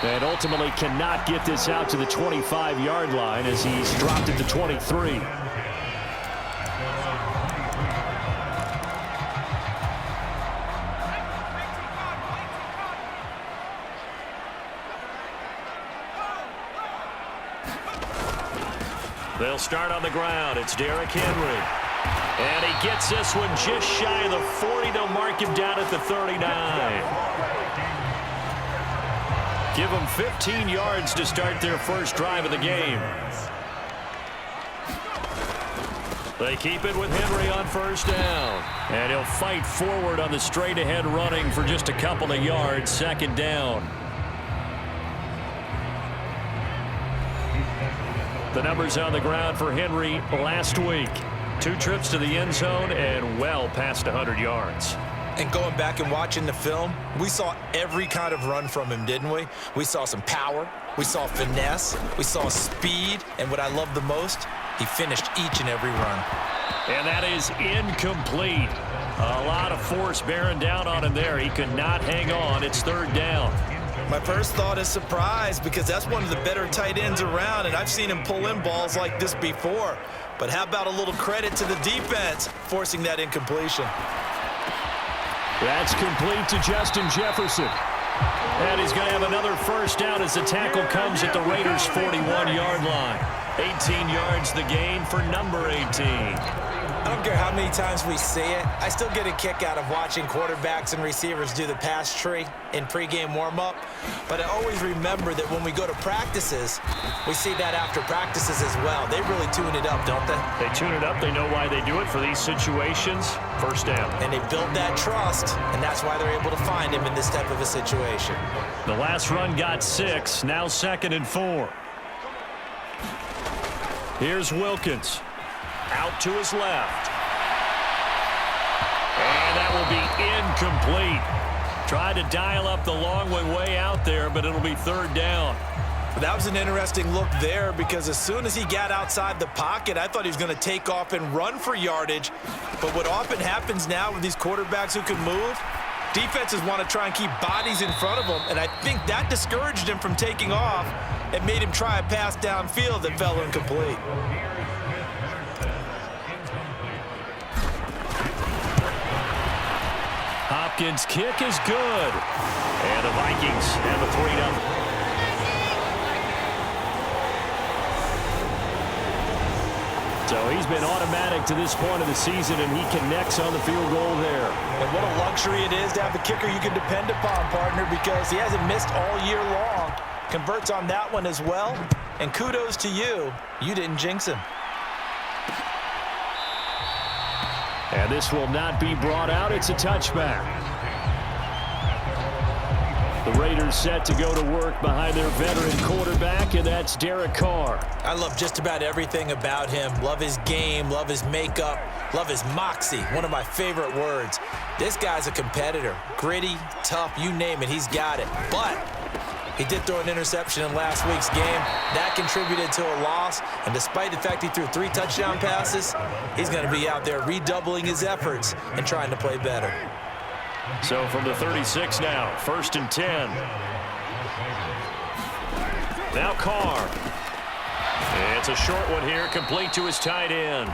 And ultimately cannot get this out to the 25-yard line as he's dropped it to 23. They'll start on the ground. It's Derrick Henry. And he gets this one just shy of the 40. They'll mark him down at the 39. Give them 15 yards to start their first drive of the game. They keep it with Henry on first down. And he'll fight forward on the straight-ahead running for just a couple of yards. Second down. The numbers on the ground for Henry last week. 2 trips to the end zone and well past 100 yards. And going back and watching the film, we saw every kind of run from him, didn't we? We saw some power, we saw finesse, we saw speed, and what I love the most, he finished each and every run. And that is incomplete. A lot of force bearing down on him there. He could not hang on. It's third down. My first thought is surprise because that's one of the better tight ends around, and I've seen him pull in balls like this before. But how about a little credit to the defense forcing that incompletion? That's complete to Justin Jefferson. And he's going to have another first down as the tackle comes at the Raiders' 41-yard line. 18 yards the gain for number 18. I don't care how many times we see it. I still get a kick out of watching quarterbacks and receivers do the pass tree in pregame warm-up. But I always remember that when we go to practices, we see that after practices as well. They really tune it up, don't they? They tune it up. They know why they do it for these situations. First down. And they build that trust, and that's why they're able to find him in this type of a situation. The last run got 6. Now 2nd and 4. Here's Wilkins. Out to his left. And that will be incomplete. Tried to dial up the long way out there, but it'll be third down. That was an interesting look there because as soon as he got outside the pocket, I thought he was going to take off and run for yardage. But what often happens now with these quarterbacks who can move, defenses want to try and keep bodies in front of them, and I think that discouraged him from taking off and made him try a pass downfield that fell incomplete. Hopkins' kick is good. And the Vikings have a 3-0. So he's been automatic to this point of the season, and he connects on the field goal there. And what a luxury it is to have a kicker you can depend upon, partner, because he hasn't missed all year long. Converts on that one as well. And kudos to you. You didn't jinx him. And this will not be brought out. It's a touchback. The Raiders set to go to work behind their veteran quarterback, and that's Derek Carr. I love just about everything about him. Love his game, love his makeup, love his moxie, one of my favorite words. This guy's a competitor. Gritty, tough, you name it, he's got it. But he did throw an interception in last week's game. That contributed to a loss, and despite the fact he threw 3 touchdown passes, he's going to be out there redoubling his efforts and trying to play better. So from the 36 now, 1st and 10. Now Carr. It's a short one here, complete to his tight end.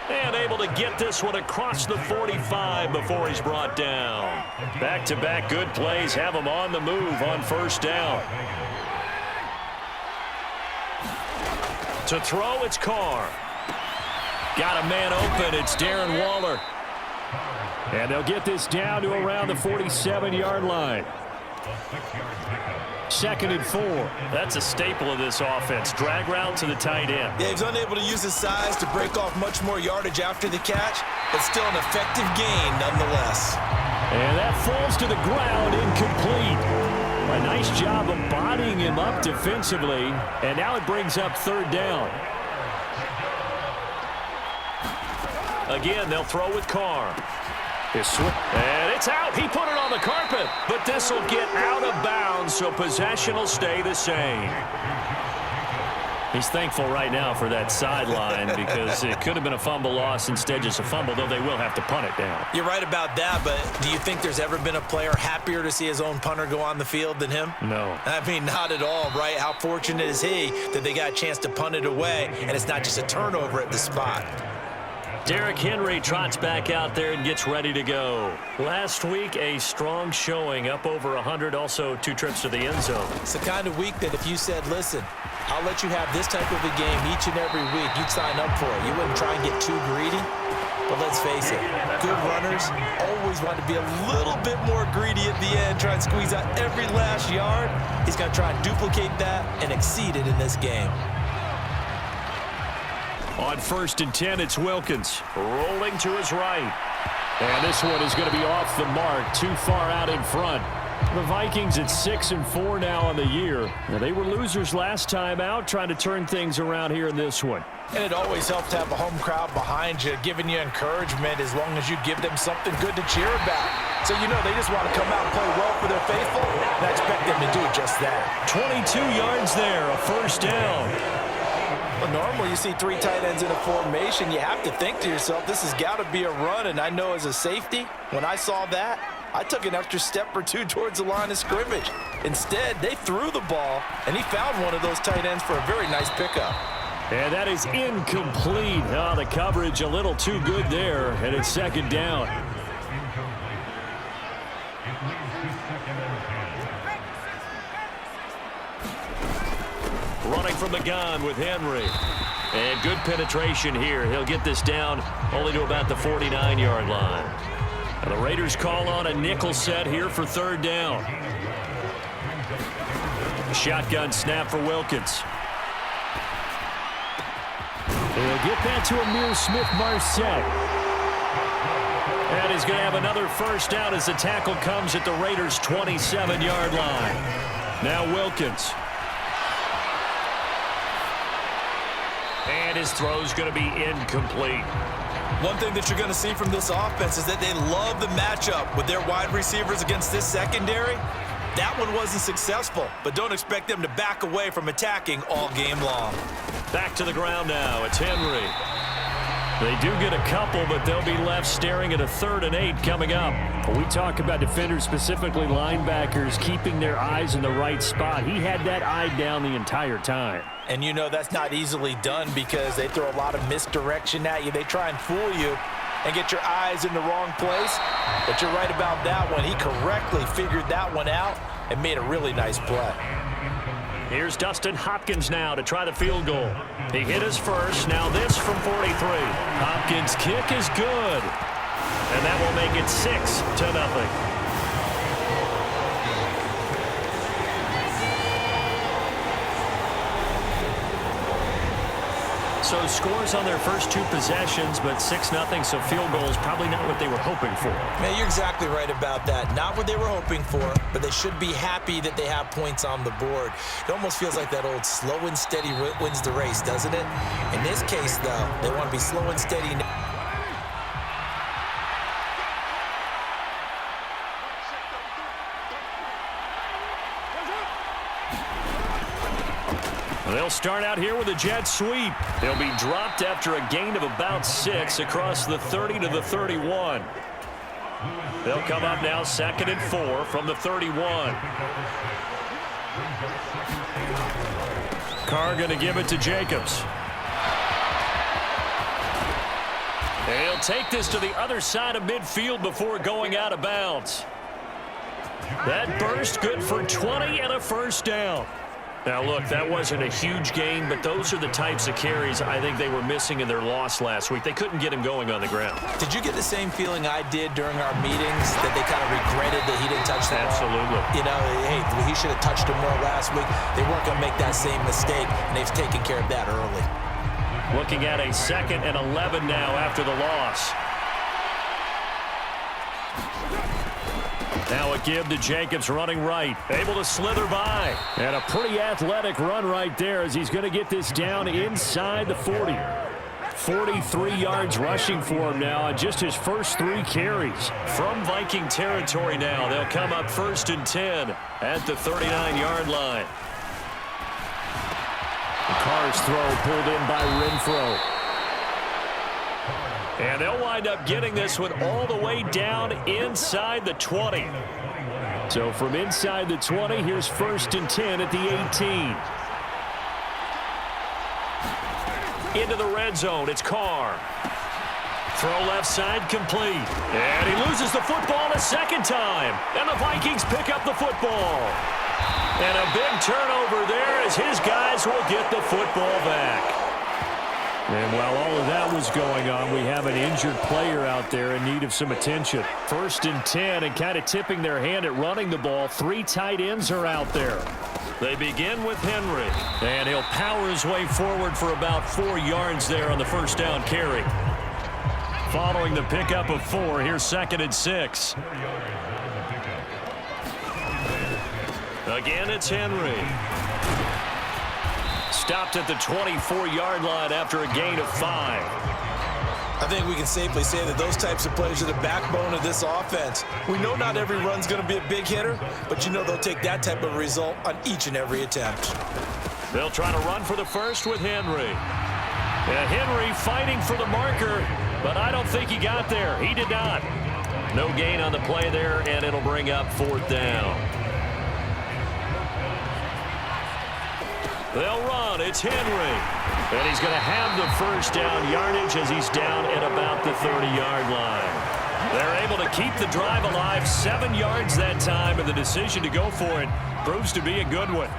And able to get this one across the 45 before he's brought down. Back-to-back good plays have him on the move on first down. To throw, it's Carr. Got a man open, it's Darren Waller. And they'll get this down to around the 47-yard line. 2nd and 4. That's a staple of this offense. Drag route to the tight end. Yeah, he's unable to use his size to break off much more yardage after the catch, but still an effective gain nonetheless. And that falls to the ground, incomplete. A nice job of bodying him up defensively, and now it brings up third down. Again, they'll throw with Carr. And it's out. He put it on the carpet, but this will get out of bounds, so possession will stay the same. He's thankful right now for that sideline because it could have been a fumble loss, instead just a fumble, though they will have to punt it down. You're right about that, but do you think there's ever been a player happier to see his own punter go on the field than him? No. I mean, not at all, right? How fortunate is he that they got a chance to punt it away, and it's not just a turnover at the spot. Derrick Henry trots back out there and gets ready to go. Last week, a strong showing, up over 100, also 2 trips to the end zone. It's the kind of week that if you said, listen, I'll let you have this type of a game each and every week, you'd sign up for it. You wouldn't try and get too greedy. But let's face it, good runners always want to be a little bit more greedy at the end, try and squeeze out every last yard. He's going to try and duplicate that and exceed it in this game. On 1st and 10, it's Wilkins rolling to his right. And this one is going to be off the mark, too far out in front. The Vikings at 6-4 now on the year. Now, they were losers last time out, trying to turn things around here in this one. And it always helps to have a home crowd behind you, giving you encouragement as long as you give them something good to cheer about. So, you know, they just want to come out and play well for their faithful, and I expect them to do just that. 22 yards there, a first down. Well, normally you see 3 tight ends in a formation. You have to think to yourself, this has got to be a run, and I know as a safety, when I saw that, I took an extra step or 2 towards the line of scrimmage. Instead, they threw the ball, and he found one of those tight ends for a very nice pickup. And that is incomplete. Oh, the coverage a little too good there, and it's 2nd down. Running from the gun with Henry. And good penetration here. He'll get this down only to about the 49-yard line. And the Raiders call on a nickel set here for 3rd down. Shotgun snap for Wilkins. He'll get that to Amir Smith-Marset. And he's going to have another first down as the tackle comes at the Raiders' 27-yard line. Now Wilkins. And his throw's going to be incomplete. One thing that you're going to see from this offense is that they love the matchup with their wide receivers against this secondary. That one wasn't successful, but don't expect them to back away from attacking all game long. Back to the ground now. It's Henry. They do get a couple, but they'll be left staring at a 3rd and 8 coming up. When we talk about defenders, specifically linebackers, keeping their eyes in the right spot, he had that eye down the entire time. And you know that's not easily done because they throw a lot of misdirection at you. They try and fool you and get your eyes in the wrong place. But you're right about that one. He correctly figured that one out and made a really nice play. Here's Dustin Hopkins now to try the field goal. He hit his first. Now this from 43. Hopkins' kick is good. And that will make it 6-0. So scores on their first 2 possessions, but 6-0, so field goal is probably not what they were hoping for. Man, you're exactly right about that. Not what they were hoping for, but they should be happy that they have points on the board. It almost feels like that old slow and steady wins the race, doesn't it? In this case, though, they want to be slow and steady now. They'll start out here with a jet sweep. They'll be dropped after a gain of about 6 across the 30 to the 31. They'll come up now 2nd and 4 from the 31. Carr going to give it to Jacobs. And he'll take this to the other side of midfield before going out of bounds. That burst good for 20 and a first down. Now, look, that wasn't a huge gain, but those are the types of carries I think they were missing in their loss last week. They couldn't get him going on the ground. Did you get the same feeling I did during our meetings, that they kind of regretted that he didn't touch the ball? Absolutely. You know, hey, he should have touched him more last week. They weren't going to make that same mistake, and they've taken care of that early. Looking at a 2nd and 11 now after the loss. Now a give to Jacobs running right. Able to slither by. And a pretty athletic run right there as he's going to get this down inside the 40. 43 yards rushing for him now on just his first 3 carries. From Viking territory now, they'll come up 1st and 10 at the 39-yard line. The Carr's throw pulled in by Renfro. And they'll wind up getting this one all the way down inside the 20. So from inside the 20, here's 1st and 10 at the 18. Into the red zone, it's Carr. Throw left side complete. And he loses the football a second time. And the Vikings pick up the football. And a big turnover there as his guys will get the football back. And while all of that was going on, we have an injured player out there in need of some attention. 1st and 10 and kind of tipping their hand at running the ball. 3 tight ends are out there. They begin with Henry. And he'll power his way forward for about 4 yards there on the first down carry. Following the pickup of 4, here's 2nd and 6. Again, it's Henry. Stopped at the 24-yard line after a gain of 5. I think we can safely say that those types of plays are the backbone of this offense. We know not every run's going to be a big hitter, but you know they'll take that type of result on each and every attempt. They'll try to run for the first with Henry. And Henry fighting for the marker, but I don't think he got there. He did not. No gain on the play there, and it'll bring up 4th down. They'll run. It's Henry. And he's going to have the first down yardage as he's down at about the 30-yard line. They're able to keep the drive alive 7 yards that time, and the decision to go for it proves to be a good one.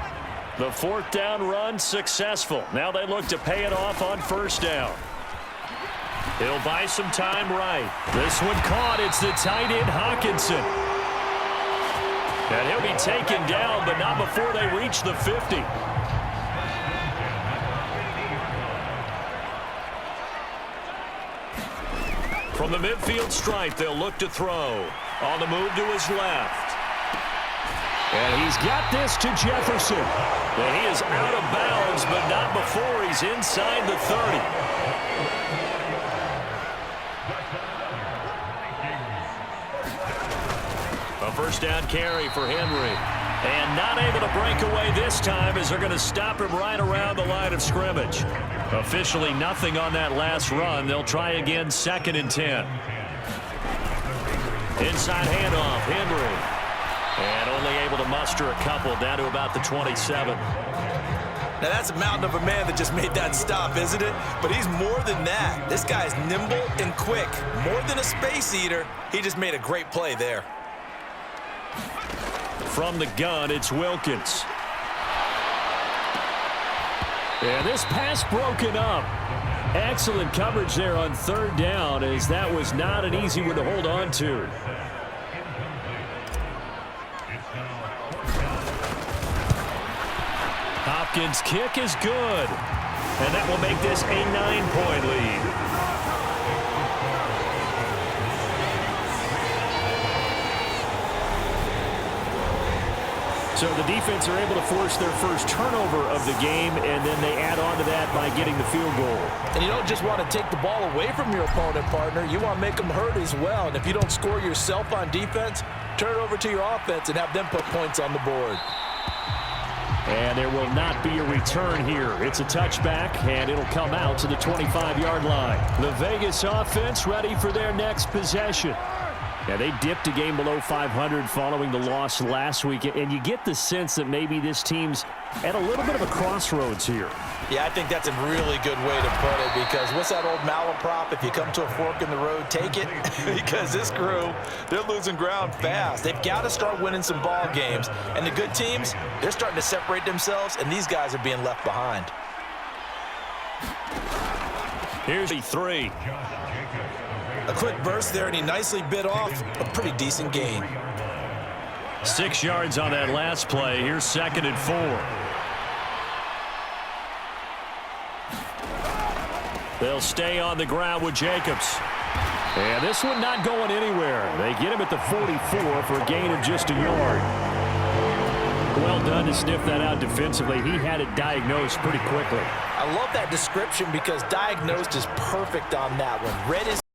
The 4th down run successful. Now they look to pay it off on 1st down. He'll buy some time right. This one caught. It's the tight end Hawkinson. And he'll be taken down, but not before they reach the 50. From the midfield stripe, they'll look to throw. On the move to his left. And he's got this to Jefferson. And he is out of bounds, but not before he's inside the 30. A first down carry for Henry. And not able to break away this time as they're going to stop him right around the line of scrimmage. Officially nothing on that last run. They'll try again 2nd and 10. Inside handoff, Henry. And only able to muster a couple down to about the 27. Now that's a mountain of a man that just made that stop, isn't it? But he's more than that. This guy's nimble and quick. More than a space eater. He just made a great play there. From the gun, it's Wilkins. And this pass broken up. Excellent coverage there on 3rd down, as that was not an easy one to hold on to. Hopkins' kick is good. And that will make this a 9-point lead. So the defense are able to force their first turnover of the game, and then they add on to that by getting the field goal. And you don't just want to take the ball away from your opponent, partner. You want to make them hurt as well. And if you don't score yourself on defense, turn it over to your offense and have them put points on the board. And there will not be a return here. It's a touchback, and it'll come out to the 25-yard line. The Vegas offense ready for their next possession. Yeah, they dipped a game below 500 following the loss last week, and you get the sense that maybe this team's at a little bit of a crossroads here. Yeah, I think that's a really good way to put it, because what's that old malaprop? If you come to a fork in the road, take it. Because this crew, they're losing ground fast. They've got to start winning some ball games. And the good teams, they're starting to separate themselves, and these guys are being left behind. Here's the 3. A quick burst there, and he nicely bit off a pretty decent gain. 6 yards on that last play. Here's 2nd and 4. They'll stay on the ground with Jacobs. And this one not going anywhere. They get him at the 44 for a gain of just a yard. Well done to sniff that out defensively. He had it diagnosed pretty quickly. I love that description because diagnosed is perfect on that one. Read his